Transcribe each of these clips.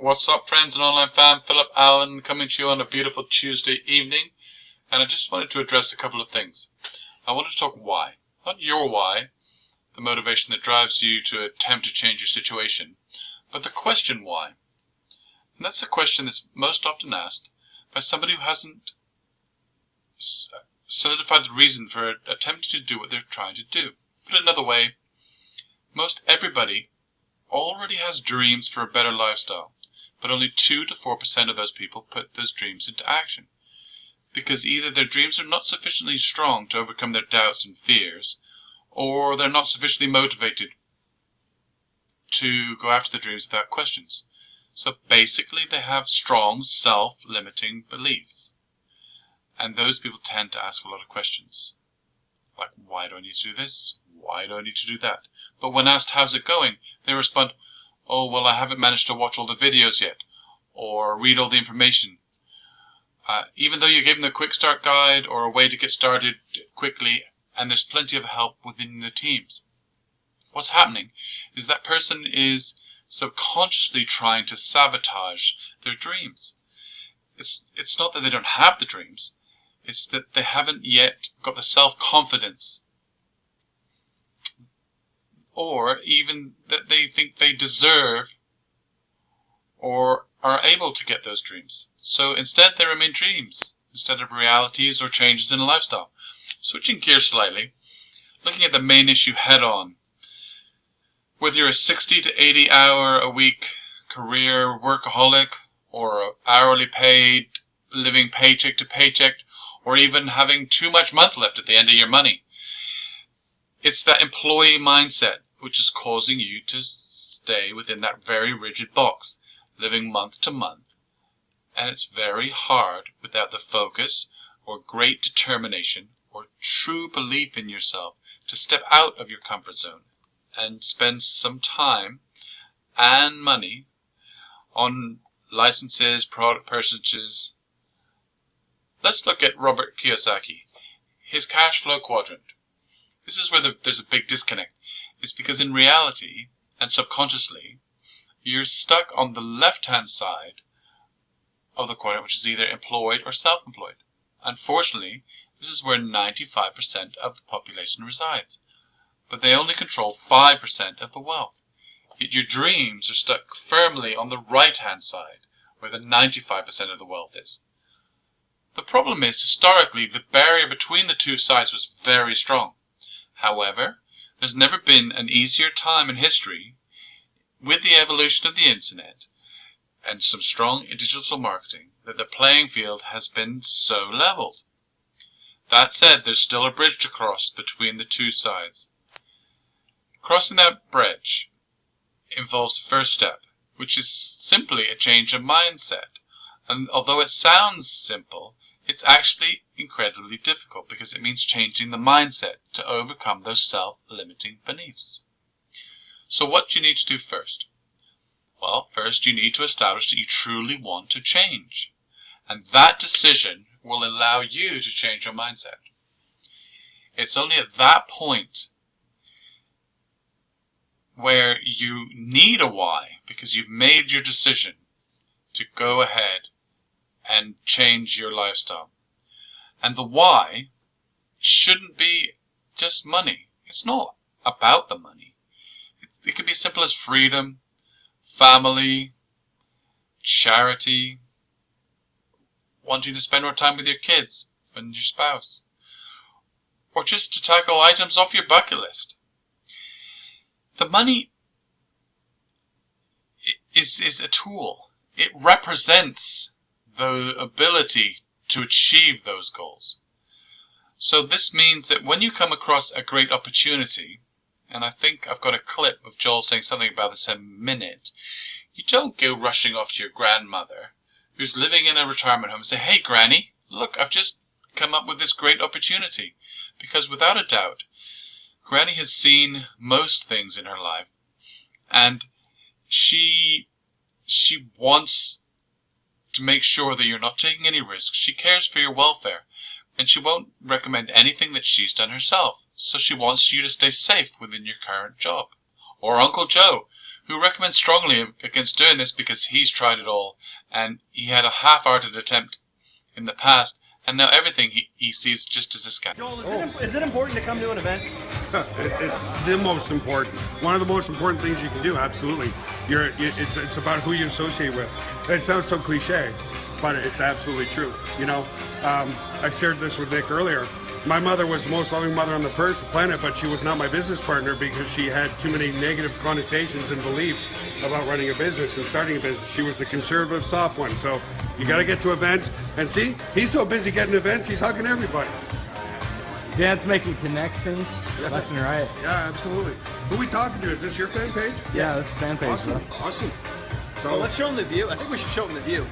What's up, friends and online fam? Philip Allen coming to you on a beautiful Tuesday evening, and I just wanted to address a couple of things. I wanted to talk why. Not your why, the motivation that drives you to attempt to change your situation, but the question why. And that's a question that's most often asked by somebody who hasn't solidified the reason for attempting to do what they're trying to do. Put it another way, most everybody already has dreams for a better lifestyle, but only 2 to 4% of those people put those dreams into action, because either their dreams are not sufficiently strong to overcome their doubts and fears, or they're not sufficiently motivated to go after their dreams without questions. So basically they have strong self-limiting beliefs, and those people tend to ask a lot of questions, like, why do I need to do this? Why do I need to do that? But when asked how's it going, they respond, oh, well, I haven't managed to watch all the videos yet, or read all the information. Even though you gave them a quick start guide or a way to get started quickly, and there's plenty of help within the teams. What's happening is that person is subconsciously trying to sabotage their dreams. It's not that they don't have the dreams, it's that they haven't yet got the self-confidence, or even that they think they deserve or are able to get those dreams. So instead they remain dreams instead of realities or changes in a lifestyle. Switching gears slightly, looking at the main issue head on. Whether you're a 60 to 80 hour a week career workaholic, or hourly paid, living paycheck to paycheck, or even having too much month left at the end of your money, it's that employee mindset which is causing you to stay within that very rigid box, living month to month. And it's very hard without the focus or great determination or true belief in yourself to step out of your comfort zone and spend some time and money on licenses, product purchases. Let's look at Robert Kiyosaki, his cash flow quadrant. This is where there's a big disconnect. It's because in reality and subconsciously, you're stuck on the left-hand side of the quadrant, which is either employed or self-employed. Unfortunately, this is where 95% of the population resides, but they only control 5% of the wealth. Yet your dreams are stuck firmly on the right-hand side, where the 95% of the wealth is. The problem is, historically, the barrier between the two sides was very strong. However, there's never been an easier time in history, with the evolution of the internet and some strong digital marketing, that the playing field has been so leveled. That said, there's still a bridge to cross between the two sides. Crossing that bridge involves the first step, which is simply a change of mindset. And although it sounds simple, it's actually incredibly difficult, because it means changing the mindset to overcome those self-limiting beliefs. So what do you need to do first? Well, first you need to establish that you truly want to change. And that decision will allow you to change your mindset. It's only at that point where you need a why, because you've made your decision to go ahead and change your lifestyle. And the why shouldn't be just money. It's not about the money. It can be as simple as freedom, family, charity, wanting to spend more time with your kids and your spouse, or just to tackle items off your bucket list. The money is a tool. It represents the ability to achieve those goals. So this means that when you come across a great opportunity, and I think I've got a clip of Joel saying something about this in a minute, you don't go rushing off to your grandmother who's living in a retirement home and say, hey Granny, look, I've just come up with this great opportunity. Because without a doubt, Granny has seen most things in her life, and she wants to make sure that you're not taking any risks. She cares for your welfare, and she won't recommend anything that she's done herself. So she wants you to stay safe within your current job. Or Uncle Joe, who recommends strongly against doing this because he's tried it all, and he had a half-hearted attempt in the past, and now everything he sees just as a scam. Joel, is it important to come to an event? It's the most important. One of the most important things you can do. Absolutely. It's about who you associate with. It sounds so cliche, but it's absolutely true. You know, I shared this with Nick earlier. My mother was the most loving mother on the planet, but she was not my business partner because she had too many negative connotations and beliefs about running a business and starting a business. She was the conservative, soft one. So you got to get to events. And see, he's so busy getting events, he's hugging everybody. Dan's making connections left and right. Yeah, absolutely. Who are we talking to? Is this your fan page? Yeah, this is fan page. Awesome. Awesome. So let's show him the view. I think we should show him the view.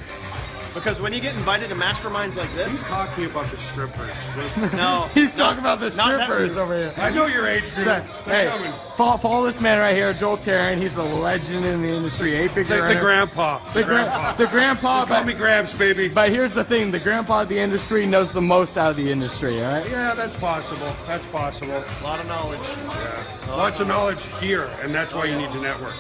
Because when you get invited to masterminds like this... He's talking about the strippers. No. He's talking about the strippers over here. I know your age group. So, hey, follow this man right here, Joel Tarrant. He's a legend in the industry. 8-figure the grandpa. The grandpa. Just call me Gramps, baby. But here's the thing. The grandpa of the industry knows the most out of the industry, all right? Yeah, that's possible. That's possible. A lot of knowledge. Yeah. Lots of knowledge here, and that's why you need to network.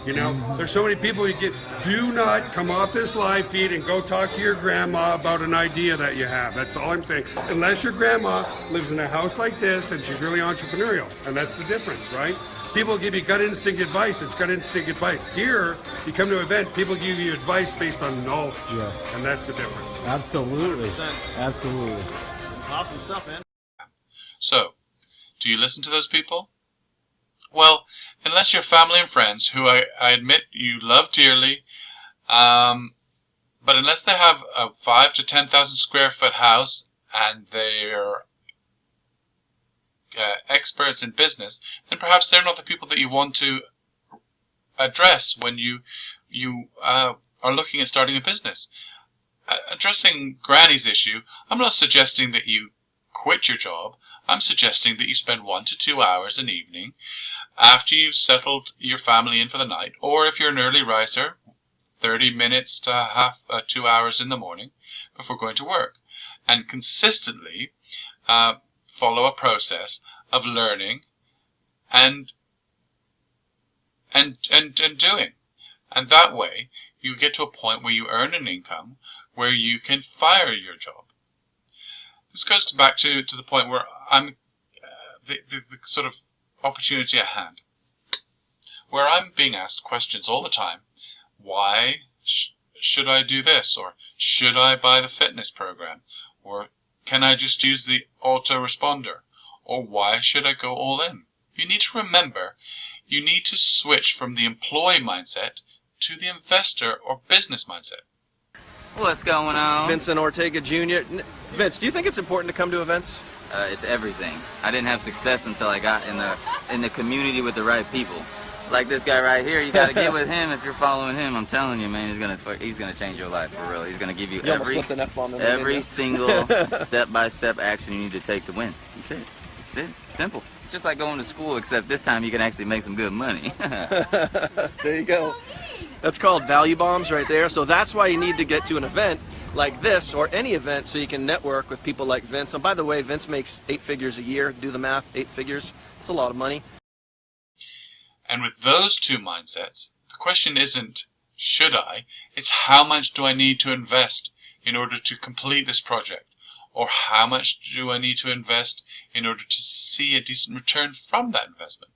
You know, there's so many people you get. Do not come off this live feed and go talk to your grandma about an idea that you have. That's all I'm saying. Unless your grandma lives in a house like this and she's really entrepreneurial, and that's the difference, right? People give you gut instinct advice. It's gut instinct advice. Here, you come to an event, people give you advice based on knowledge, and that's the difference. Absolutely. 100%. Absolutely. Awesome stuff, man. So, do you listen to those people? Well, unless you're family and friends, who I admit you love dearly, but unless they have a 5,000 to 10,000 square foot house and they're experts in business, then perhaps they're not the people that you want to address when you are looking at starting a business. Addressing Granny's issue, I'm not suggesting that you quit your job. I'm suggesting that you spend 1 to 2 hours an evening after you've settled your family in for the night, or if you're an early riser, 30 minutes to 2 hours in the morning before going to work, and consistently follow a process of learning and doing. And that way you get to a point where you earn an income where you can fire your job. This goes back to the point where I'm the sort of opportunity at hand, where I'm being asked questions all the time. Why should I do this? Or should I buy the fitness program? Or can I just use the autoresponder? Or why should I go all in? You need to remember, you need to switch from the employee mindset to the investor or business mindset. What's going on? Vincent Ortega Jr. Vince, do you think it's important to come to events? It's everything. I didn't have success until I got in the community with the right people. Like this guy right here, you got to get with him if you're following him. I'm telling you, man, he's gonna change your life for real. He's gonna give you every single step-by-step action you need to take to win. That's it. It's it. Simple. It's just like going to school, except this time you can actually make some good money. There you go. That's called value bombs right there. So that's why you need to get to an event like this or any event so you can network with people like Vince. And by the way, Vince makes 8 figures a year. Do the math, 8 figures. It's a lot of money. And with those two mindsets, the question isn't, should I? It's how much do I need to invest in order to complete this project? Or how much do I need to invest in order to see a decent return from that investment?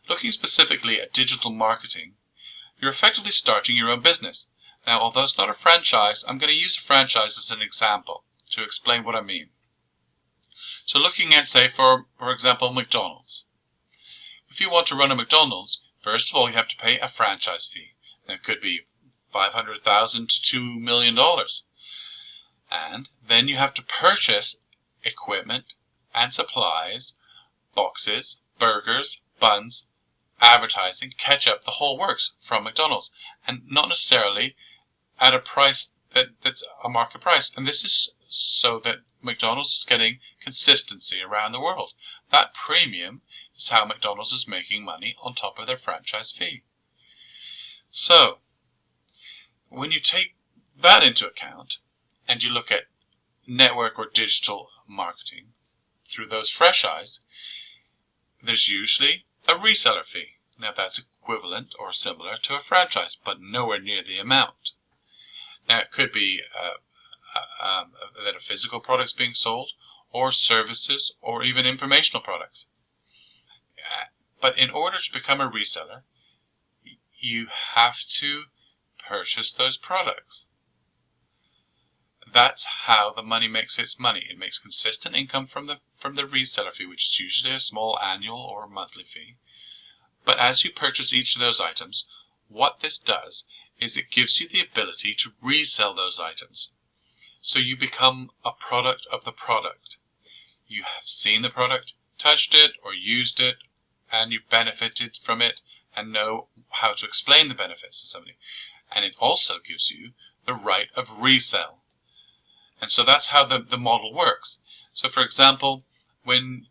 Looking specifically at digital marketing, you're effectively starting your own business. Now, although it's not a franchise, I'm going to use a franchise as an example to explain what I mean. So looking at, say, for example, McDonald's. If you want to run a McDonald's, first of all, you have to pay a franchise fee. That could be $500,000 to $2 million. And then you have to purchase equipment and supplies, boxes, burgers, buns, advertising, ketchup, the whole works from McDonald's. And not necessarily at a price that's a market price. And this is so that McDonald's is getting consistency around the world. That premium is how McDonald's is making money on top of their franchise fee. So, when you take that into account, and you look at network or digital marketing through those fresh eyes, there's usually a reseller fee. Now that's equivalent or similar to a franchise, but nowhere near the amount. Now it could be that a physical product's being sold, or services, or even informational products. But in order to become a reseller, you have to purchase those products. That's how the money makes its money. It makes consistent income from the reseller fee, which is usually a small annual or monthly fee. But as you purchase each of those items, what this does is it gives you the ability to resell those items. So you become a product of the product. You have seen the product, touched it, or used it, and you benefited from it and know how to explain the benefits to somebody. And it also gives you the right of resale. And so that's how the model works. So for example, when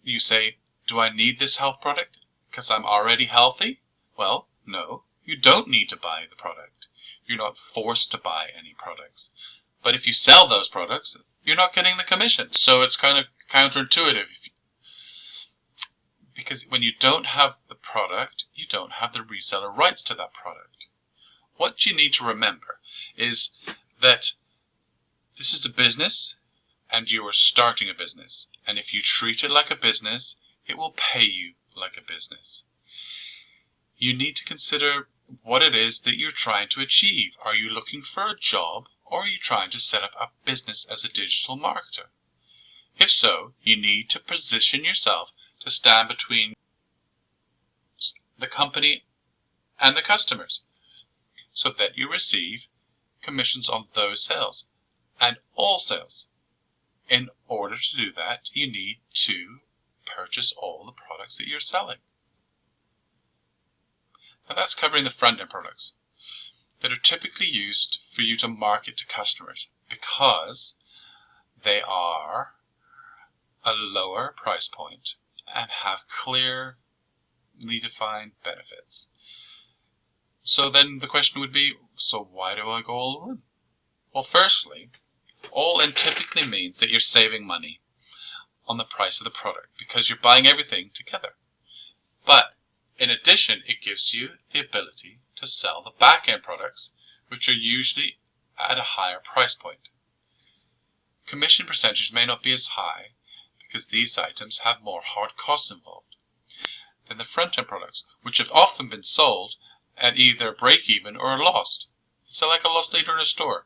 you say, do I need this health product because I'm already healthy? Well, no, you don't need to buy the product. You're not forced to buy any products. But if you sell those products, you're not getting the commission. So it's kind of counterintuitive. Because when you don't have the product, you don't have the reseller rights to that product. What you need to remember is that this is a business, and you are starting a business. And if you treat it like a business, it will pay you like a business. You need to consider what it is that you're trying to achieve. Are you looking for a job, or are you trying to set up a business as a digital marketer? If so, you need to position yourself to stand between the company and the customers so that you receive commissions on those sales and all sales. In order to do that, you need to purchase all the products that you're selling. Now that's covering the front-end products that are typically used for you to market to customers because they are a lower price point and have clearly defined benefits. So then the question would be, so why do I go all in? Well, firstly, all in typically means that you're saving money on the price of the product because you're buying everything together. But in addition, it gives you the ability to sell the back-end products, which are usually at a higher price point. Commission percentages may not be as high because these items have more hard costs involved than the front-end products, which have often been sold at either break-even or a loss. It's like a loss leader in a store.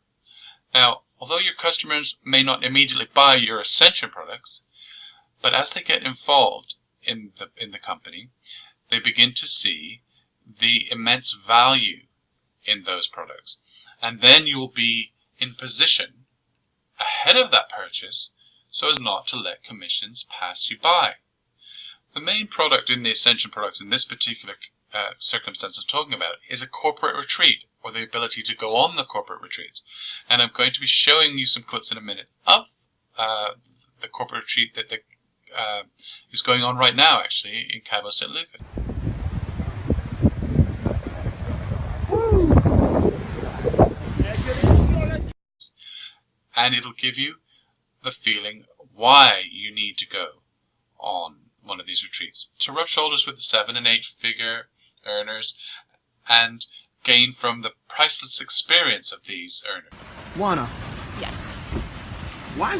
Now, although your customers may not immediately buy your Ascension products, but as they get involved in the company, they begin to see the immense value in those products. And then you will be in position ahead of that purchase so as not to let commissions pass you by. The main product in the Ascension products in this particular circumstance I'm talking about is a corporate retreat, or the ability to go on the corporate retreats. And I'm going to be showing you some clips in a minute of the corporate retreat that is going on right now, actually, in Cabo St. Lucas. And it'll give you the feeling why you need to go on one of these retreats, to rub shoulders with the 7- and 8-figure earners and gain from the priceless experience of these earners. Juana, Yes. why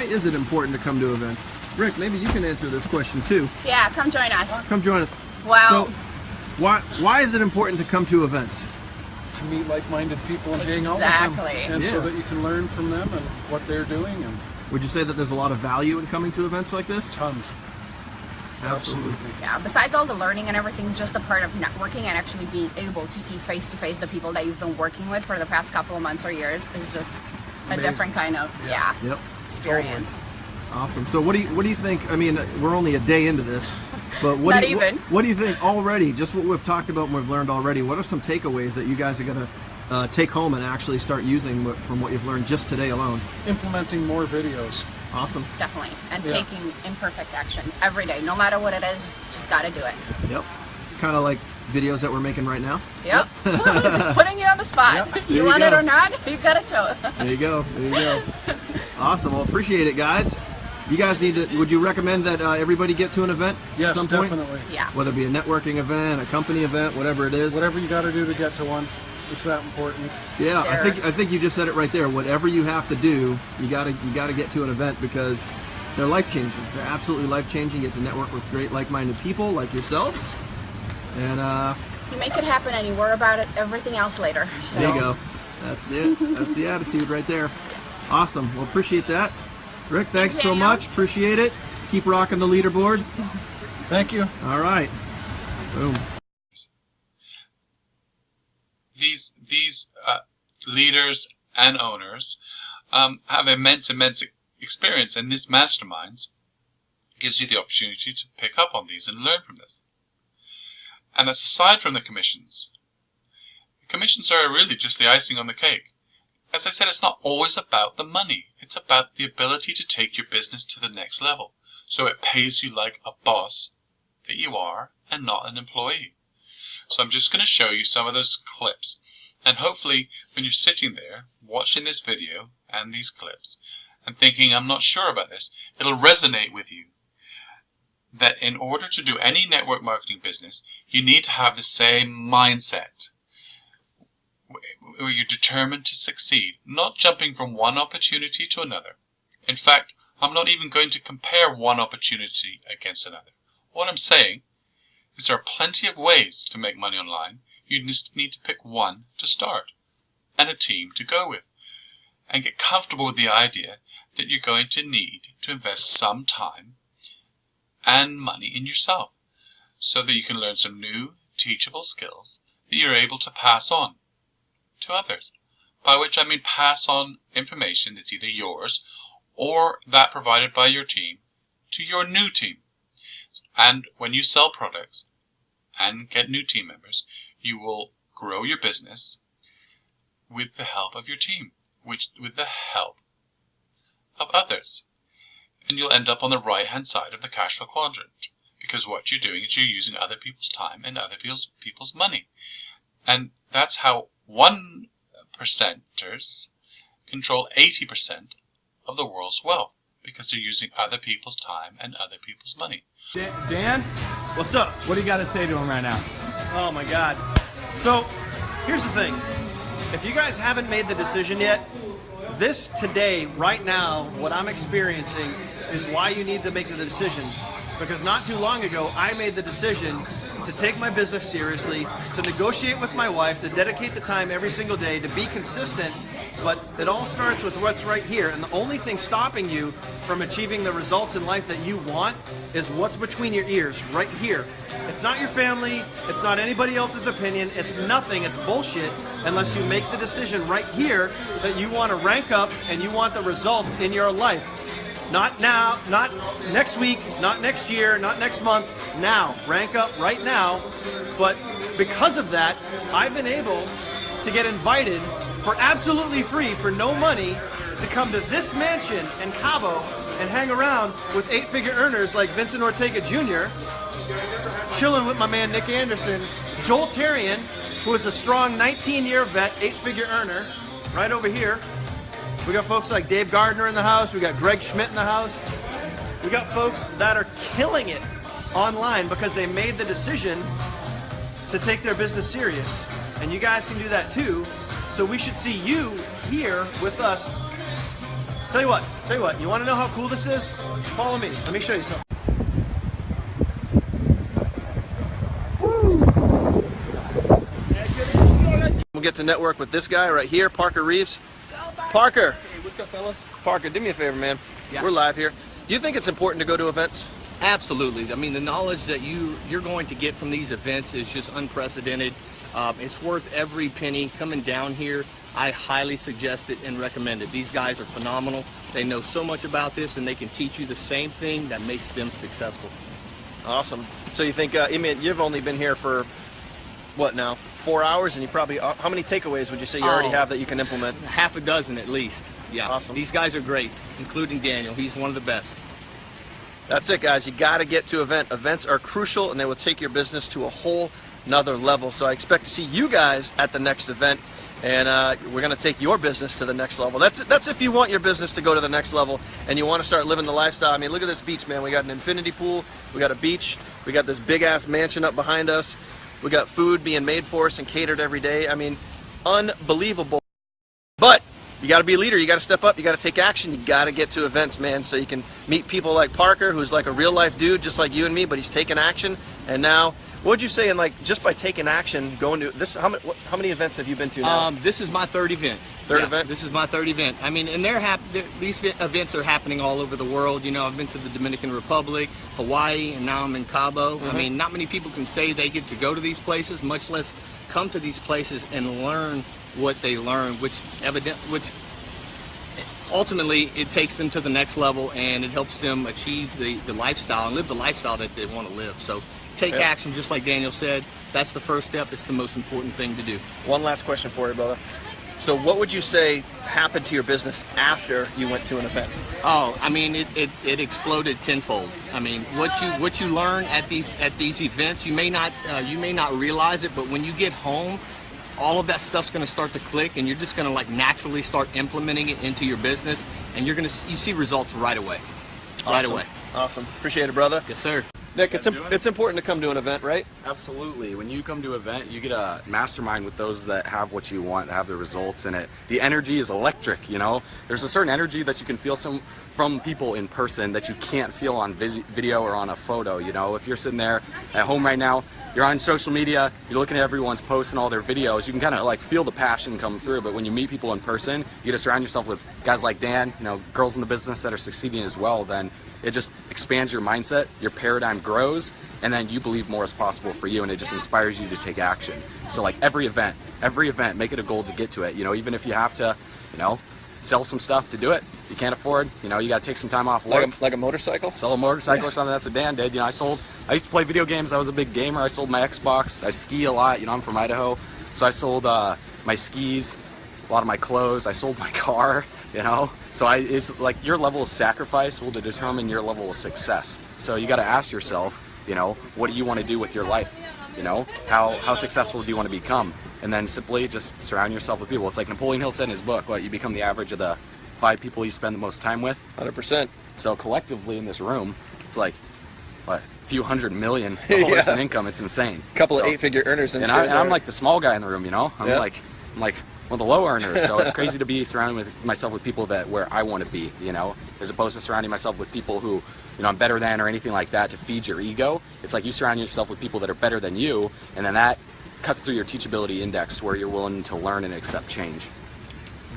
is it important to come to events? Rick, maybe you can answer this question too. Yeah, come join us. Come join us. Well, So, why is it important to come to events? To meet like-minded people and hang out with them, Exactly. and so Yeah. that you can learn from them and what they're doing, and Would you say that there's a lot of value in coming to events like this? tons. Absolutely. yeah, besides all the learning and everything, just the part of networking and actually being able to see face-to-face the people that you've been working with for the past couple of months or years is just a Amazing. different kind of Yep. experience. Awesome. So what do you think? I mean, we're only a day into this, but what Not do you, even. What do you think already? Just what we've talked about and we've learned already. What are some takeaways that you guys are gonna take home and actually start using from what you've learned just today alone? Implementing more videos. Awesome. Definitely. And Yeah. taking imperfect action every day, no matter what it is, just gotta do it. Yep. Kind of like videos that we're making right now. Yep. Just putting you on the spot. Yep. There You you want it go. or not, you gotta show it. There you go. There you go. Awesome. Well, appreciate it, guys. You guys need to, would you recommend that everybody get to an event Yes, at some point? definitely. Yeah. Whether it be a networking event, a company event, whatever it is. Whatever you got to do to get to one, it's that important. Yeah, I think you just said it right there. Whatever you have to do, you gotta get to an event because they're life changing. They're absolutely life changing. You get to network with great like-minded people like yourselves, and You make it happen and you worry about it, everything else later. So. there you go. That's it. That's the attitude right there. Awesome. Well, appreciate that. Rick, thanks so Daniel. much. Appreciate it. Keep rocking the leaderboard. Thank you. All right. Boom. These leaders and owners have immense experience, and this masterminds gives you the opportunity to pick up on these and learn from this. And that's aside from the commissions. The commissions are really just the icing on the cake. As I said, it's not always about the money. It's about the ability to take your business to the next level, so it pays you like a boss that you are and not an employee. So I'm just going to show you some of those clips, and hopefully when you're sitting there watching this video and these clips and thinking, I'm not sure about this, it'll resonate with you that in order to do any network marketing business, you need to have the same mindset where you're determined to succeed, not jumping from one opportunity to another. In fact, I'm not even going to compare one opportunity against another. What I'm saying is there are plenty of ways to make money online. You just need to pick one to start and a team to go with, and get comfortable with the idea that you're going to need to invest some time and money in yourself so that you can learn some new teachable skills that you're able to pass on to others, by which I mean pass on information that's either yours or that provided by your team to your new team. And when you sell products and get new team members, you will grow your business with the help of your team, with the help of others. And you'll end up on the right-hand side of the cash flow quadrant, because what you're doing is you're using other people's time and other people's money. And that's how 1%ers control 80% of the world's wealth, because they're using other people's time and other people's money. Dan, What's up? what do you got to say to him right now? Oh my God. So, here's the thing. If you guys haven't made the decision yet, this today, right now, what I'm experiencing is why you need to make the decision. Because not too long ago, I made the decision to take my business seriously, to negotiate with my wife, to dedicate the time every single day, to be consistent. But it all starts with what's right here. And the only thing stopping you from achieving the results in life that you want is what's between your ears, right here. It's not your family, it's not anybody else's opinion, it's nothing, it's bullshit, unless you make the decision right here that you want to rank up and you want the results in your life. Not now, not next week, not next year, not next month, now. Rank up right now. But because of that, I've been able to get invited for absolutely free, for no money, to come to this mansion in Cabo and hang around with 8-figure earners like Vincent Ortega Jr., chilling with my man Nick Anderson, Joel Terrian, who is a strong 19-year vet, 8-figure earner, right over here. We got folks like Dave Gardner in the house. We got Greg Schmidt in the house. We got folks that are killing it online because they made the decision to take their business serious. And you guys can do that too. So we should see you here with us. Tell you what, you want to know how cool this is? Follow me. Let me show you something. We'll get to network with this guy right here, Parker Reeves. Parker. Hey, what's up, fellas? Parker, do me a favor, man. Yeah. We're live here. Do you think it's important to go to events? Absolutely. I mean, the knowledge that you're going to get from these events is just unprecedented. It's worth every penny. Coming down here, I highly suggest it and recommend it. These guys are phenomenal. They know so much about this, and they can teach you the same thing that makes them successful. Awesome. So you think, I mean, you've only been here for, what now, 4 hours, and you probably, how many takeaways would you say you already have that you can implement? Half a dozen at least. Yeah. Awesome. These guys are great, including Daniel. He's one of the best. That's it, guys. You got to get to events. Events are crucial, and they will take your business to a whole nother level. So I expect to see you guys at the next event. and we're going to take your business to the next level. That's if you want your business to go to the next level and you want to start living the lifestyle. I mean, look at this beach, man. We got an infinity pool, we got a beach, we got this big ass mansion up behind us, we got food being made for us and catered every day. I mean, unbelievable. But you got to be a leader, you got to step up, you got to take action, you got to get to events, man, so you can meet people like Parker, who's like a real life dude just like you and me, but he's taking action. And now, what would you say, in like just by taking action, going to this, how many events have you been to now? This is my third event. Third event? This is my third event. I mean, and these events are happening all over the world. You know, I've been to the Dominican Republic, Hawaii, and now I'm in Cabo. I mean, not many people can say they get to go to these places, much less come to these places and learn what they learn, which ultimately it takes them to the next level, and it helps them achieve the lifestyle and live the lifestyle that they want to live. So take action, just like Daniel said. That's the first step. It's the most important thing to do. One last question for you, brother. So what would you say happened to your business after you went to an event? Oh, I mean, it exploded tenfold. I mean, what you learn at these events, you may not realize it, but when you get home, all of that stuff's going to start to click, and you're just going to like naturally start implementing it into your business, and you see results right away. Awesome. Right away. Awesome. Appreciate it, brother. Yes, sir. Nick, it's important to come to an event, right? Absolutely. When you come to an event, you get a mastermind with those that have what you want, have the results in it. The energy is electric, you know? There's a certain energy that you can feel from people in person that you can't feel on video or on a photo, you know? If you're sitting there at home right now, you're on social media, you're looking at everyone's posts and all their videos, you can kind of like feel the passion come through. But when you meet people in person, you get to surround yourself with guys like Dan, you know, girls in the business that are succeeding as well, then it just expands your mindset, your paradigm grows, and then you believe more is possible for you, and it just inspires you to take action. So like every event, make it a goal to get to it. You know, even if you have to, you know, sell some stuff to do it, you can't afford, you know, you got to take some time off work. Like a motorcycle? Sell a motorcycle or something. That's what Dan did. You know, I used to play video games. I was a big gamer. I sold my Xbox. I ski a lot. You know, I'm from Idaho. So I sold my skis, a lot of my clothes. I sold my car, you know. So it's like your level of sacrifice will determine your level of success. So you got to ask yourself, you know, what do you want to do with your life? You know, how successful do you want to become? And then simply just surround yourself with people. It's like Napoleon Hill said in his book, what, you become the average of the 5 people you spend the most time with. 100%. So collectively in this room, it's like, what, a few $100 million in income. It's insane. A couple of 8-figure earners. And I'm like the small guy in the room, you know? I'm like one of the low earners. So it's crazy to be surrounded with myself with people that where I want to be, you know, as opposed to surrounding myself with people who, you know, I'm better than or anything like that to feed your ego. It's like you surround yourself with people that are better than you, and then that cuts through your teachability index where you're willing to learn and accept change.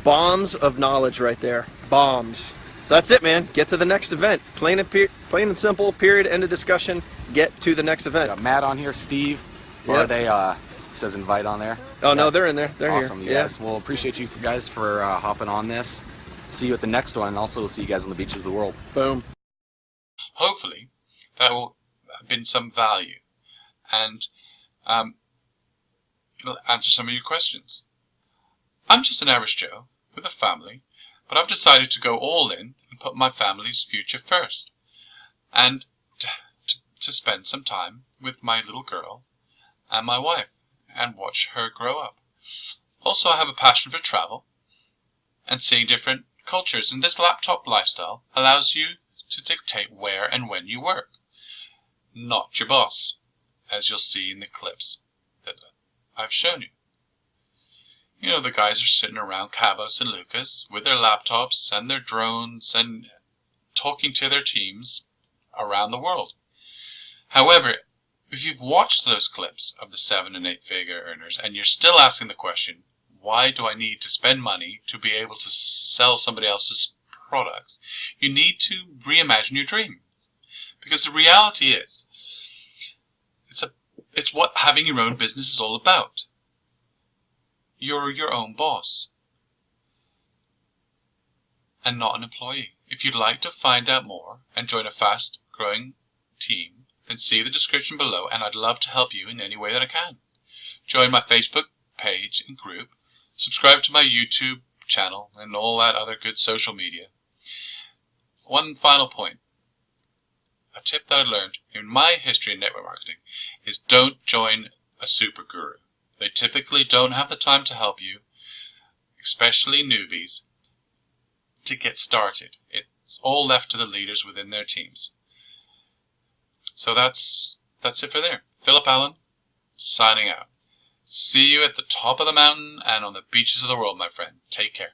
Bombs of knowledge right there. Bombs. So that's it, man. Get to the next event. Plain and simple, period, end of discussion. Get to the next event. Got Matt on here, Steve. Or are they, says invite on there. Oh, no, they're in there. They're awesome, here. You guys. Well, appreciate you guys for hopping on this. See you at the next one, and also we'll see you guys on the beaches of the world. Boom. Hopefully, that will have been some value, and it'll answer some of your questions. I'm just an average Joe with a family, but I've decided to go all in and put my family's future first, and to spend some time with my little girl and my wife and watch her grow up. Also, I have a passion for travel and seeing different cultures, and this laptop lifestyle allows you to dictate where and when you work, not your boss, as you'll see in the clips that I've shown you. You know, the guys are sitting around Cabo and Lucas with their laptops and their drones and talking to their teams around the world. However, if you've watched those clips of the 7- and 8-figure earners and you're still asking the question, why do I need to spend money to be able to sell somebody else's products? You need to reimagine your dream. Because the reality is, it's what having your own business is all about. You're your own boss and not an employee. If you'd like to find out more and join a fast-growing team, then see the description below, and I'd love to help you in any way that I can. Join my Facebook page and group, subscribe to my YouTube channel, and all that other good social media. One final point. A tip that I learned in my history in network marketing is don't join a super guru. They typically don't have the time to help you. especially newbies, to get started. It's all left to the leaders within their teams. So that's it for there. Philip Allen, signing out. See you at the top of the mountain and on the beaches of the world, my friend. Take care.